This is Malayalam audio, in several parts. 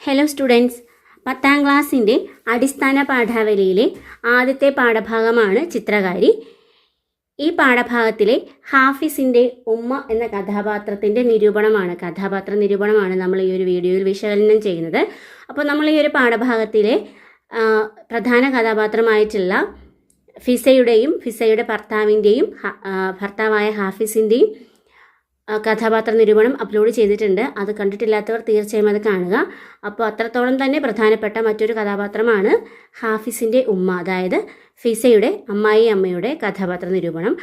ഹലോ സ്റ്റുഡൻസ്, 10ാം ക്ലാസ്സിൻ്റെ അടിസ്ഥാന പാഠാവലിയിലെ ആദ്യത്തെ പാഠഭാഗമാണ് ചിത്രകാരി. ഈ പാഠഭാഗത്തിലെ ഹാഫിസിൻ്റെ ഉമ്മ എന്ന കഥാപാത്ര നിരൂപണമാണ് നമ്മൾ ഈ ഒരു വീഡിയോയിൽ വിശകലനം ചെയ്യുന്നത്. അപ്പോൾ നമ്മൾ ഈ ഒരു പാഠഭാഗത്തിലെ പ്രധാന കഥാപാത്രമായിട്ടുള്ള ഫിസയുടെ ഭർത്താവായ ഹാഫിസിൻ്റെയും കഥാപാത്ര നിരൂപണം അപ്ലോഡ് ചെയ്തിട്ടുണ്ട്. അത് കണ്ടിട്ടില്ലാത്തവർ തീർച്ചയായും അത് കാണുക. അപ്പോൾ അത്രത്തോളം തന്നെ പ്രധാനപ്പെട്ട മറ്റൊരു കഥാപാത്രമാണ് ഹാഫിസിൻ്റെ ഉമ്മ, അതായത് ഫിസയുടെ അമ്മയുടെ കഥാപാത്ര നിരൂപണം.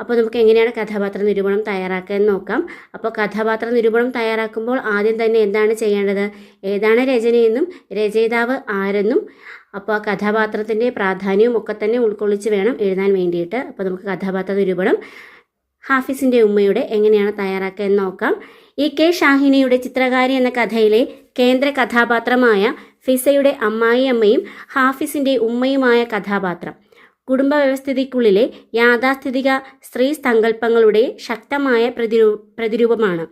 അപ്പോൾ നമുക്ക് എങ്ങനെയാണ് കഥാപാത്ര നിരൂപണം തയ്യാറാക്കാൻ നോക്കാം. അപ്പോൾ കഥാപാത്ര നിരൂപണം തയ്യാറാക്കുമ്പോൾ ആദ്യം തന്നെ എന്താണ് ചെയ്യേണ്ടത്, ഏതാണ് രചനയെന്നും രചയിതാവ് ആരെന്നും അപ്പോൾ ആ കഥാപാത്രത്തിൻ്റെ പ്രാധാന്യവും ഒക്കെ തന്നെ ഉൾക്കൊള്ളിച്ച് വേണം എഴുതാൻ വേണ്ടിയിട്ട്. അപ്പോൾ നമുക്ക് കഥാപാത്ര നിരൂപണം ഹാഫിസിൻ്റെ ഉമ്മയുടെ എങ്ങനെയാണ് തയ്യാറാക്കുക എന്ന് നോക്കാം. കെ ഷാഹിനയുടെ ചിത്രകാരി എന്ന കഥയിലെ കേന്ദ്ര കഥാപാത്രമായ ഫിസയുടെ അമ്മയും ഹാഫിസിൻ്റെ ഉമ്മയുമായ കഥാപാത്രം കുടുംബ വ്യവസ്ഥിതിക്കുള്ളിലെ യാഥാസ്ഥിതിക സ്ത്രീ സങ്കല്പങ്ങളുടെ ശക്തമായ പ്രതിരൂപമാണ്.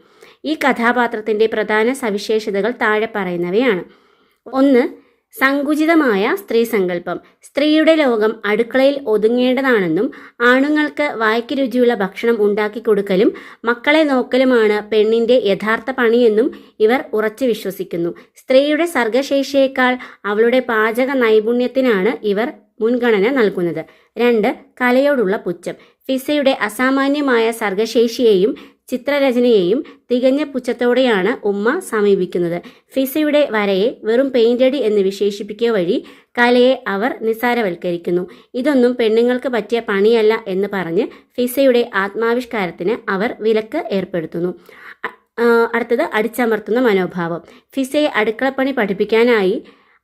ഈ കഥാപാത്രത്തിൻ്റെ പ്രധാന സവിശേഷതകൾ താഴെ പറയുന്നവയാണ്. 1. സങ്കുചിതമായ സ്ത്രീ സങ്കല്പം. സ്ത്രീയുടെ ലോകം അടുക്കളയിൽ ഒതുങ്ങേണ്ടതാണെന്നും ആണുങ്ങൾക്ക് വായ്ക്ക് രുചിയുള്ള ഭക്ഷണം ഉണ്ടാക്കി കൊടുക്കലും മക്കളെ നോക്കലുമാണ് പെണ്ണിൻ്റെ യഥാർത്ഥ പണിയെന്നും ഇവർ ഉറച്ചു വിശ്വസിക്കുന്നു. സ്ത്രീയുടെ സർഗശേഷിയേക്കാൾ അവളുടെ പാചക നൈപുണ്യത്തിനാണ് ഇവർ മുൻഗണന നൽകുന്നത്. 2. കലയോടുള്ള പുച്ഛം. ഫിസയുടെ അസാമാന്യമായ സർഗശേഷിയെയും ചിത്രരചനയെയും തികഞ്ഞ പുച്ഛത്തോടെയാണ് ഉമ്മ സമീപിക്കുന്നത്. ഫിസയുടെ വരയെ വെറും പെയിന്റടി എന്ന് വിശേഷിപ്പിക്കുക വഴി കലയെ അവർ നിസ്സാരവൽക്കരിക്കുന്നു. ഇതൊന്നും പെണ്ണുങ്ങൾക്ക് പറ്റിയ പണിയല്ല എന്ന് പറഞ്ഞ് ഫിസയുടെ ആത്മാവിഷ്കാരത്തിന് അവർ വിലക്ക് ഏർപ്പെടുത്തുന്നു. അടുത്തത് അടിച്ചമർത്തുന്ന മനോഭാവം. ഫിസയെ അടുക്കളപ്പണി പഠിപ്പിക്കാനായി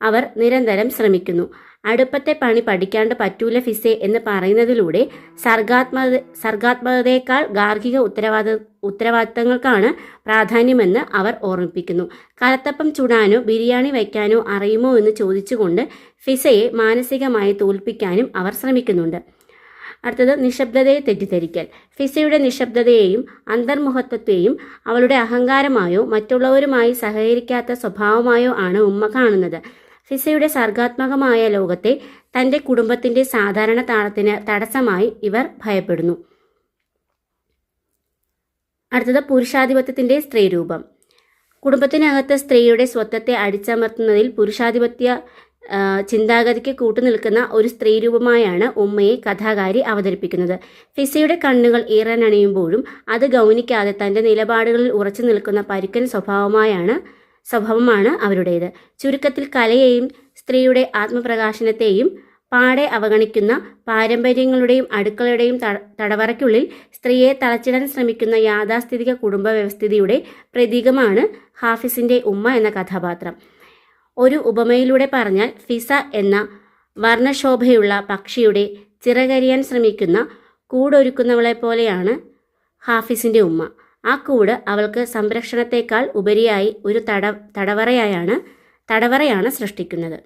അവർ നിരന്തരം ശ്രമിക്കുന്നു. അടുപ്പത്തെ പണി പഠിക്കാണ്ട് പറ്റൂല ഫിസെ എന്ന് പറയുന്നതിലൂടെ സർഗാത്മകതയേക്കാൾ ഗാർഹിക ഉത്തരവാദിത്തങ്ങൾക്കാണ് പ്രാധാന്യമെന്ന് അവർ ഓർമ്മിപ്പിക്കുന്നു. കലത്തപ്പം ചുടാനോ ബിരിയാണി വയ്ക്കാനോ അറിയുമോ എന്ന് ചോദിച്ചുകൊണ്ട് ഫിസയെ മാനസികമായി തോൽപ്പിക്കാനും അവർ ശ്രമിക്കുന്നുണ്ട്. അടുത്തത് നിശബ്ദതയെ തെറ്റിദ്ധരിക്കൽ. ഫിസയുടെ നിശബ്ദതയെയും അന്തർമുഖത്വത്തെയും അവളുടെ അഹങ്കാരമായോ മറ്റുള്ളവരുമായി സഹകരിക്കാത്ത സ്വഭാവമായോ ആണ് ഉമ്മ കാണുന്നത്. ഫിസയുടെ സർഗാത്മകമായ ലോകത്തെ തൻ്റെ കുടുംബത്തിൻ്റെ സാധാരണ താളത്തിന് തടസ്സമായി ഇവർ ഭയപ്പെടുന്നു. അടുത്തത് പുരുഷാധിപത്യത്തിൻ്റെ സ്ത്രീരൂപം. കുടുംബത്തിനകത്ത് സ്ത്രീയുടെ സ്വത്വത്തെ അടിച്ചമർത്തുന്നതിൽ പുരുഷാധിപത്യ ചിന്താഗതിക്ക് കൂട്ടുനിൽക്കുന്ന ഒരു സ്ത്രീരൂപമായാണ് ഉമ്മയെ കഥാകാരി അവതരിപ്പിക്കുന്നത്. ഫിസയുടെ കണ്ണുകൾ ഈറനണിയുമ്പോഴും അത് ഗൗനിക്കാതെ തൻ്റെ നിലപാടുകളിൽ ഉറച്ചു നിൽക്കുന്ന പരുക്കൻ സ്വഭാവമാണ് അവരുടേത്. ചുരുക്കത്തിൽ കലയെയും സ്ത്രീയുടെ ആത്മപ്രകാശനത്തെയും പാടെ അവഗണിക്കുന്ന പാരമ്പര്യങ്ങളുടെയും അടുക്കളയുടെയും തടവറയ്ക്കുള്ളിൽ സ്ത്രീയെ തളച്ചിടാൻ ശ്രമിക്കുന്ന യാഥാസ്ഥിതിക കുടുംബ വ്യവസ്ഥിതിയുടെ പ്രതീകമാണ് ഹാഫിസിൻ്റെ ഉമ്മ എന്ന കഥാപാത്രം. ഒരു ഉപമയിലൂടെ പറഞ്ഞാൽ ഫിസ എന്ന വർണ്ണശോഭയുള്ള പക്ഷിയുടെ ചിറകരിയാൻ ശ്രമിക്കുന്ന കൂടൊരുക്കുന്നവളെപ്പോലെയാണ് ഹാഫിസിൻ്റെ ഉമ്മ. ആ കൂട് അവൾക്ക് സംരക്ഷണത്തെക്കാൾ ഉപരിയായി ഒരു തടവറയാണ് സൃഷ്ടിക്കുന്നത്.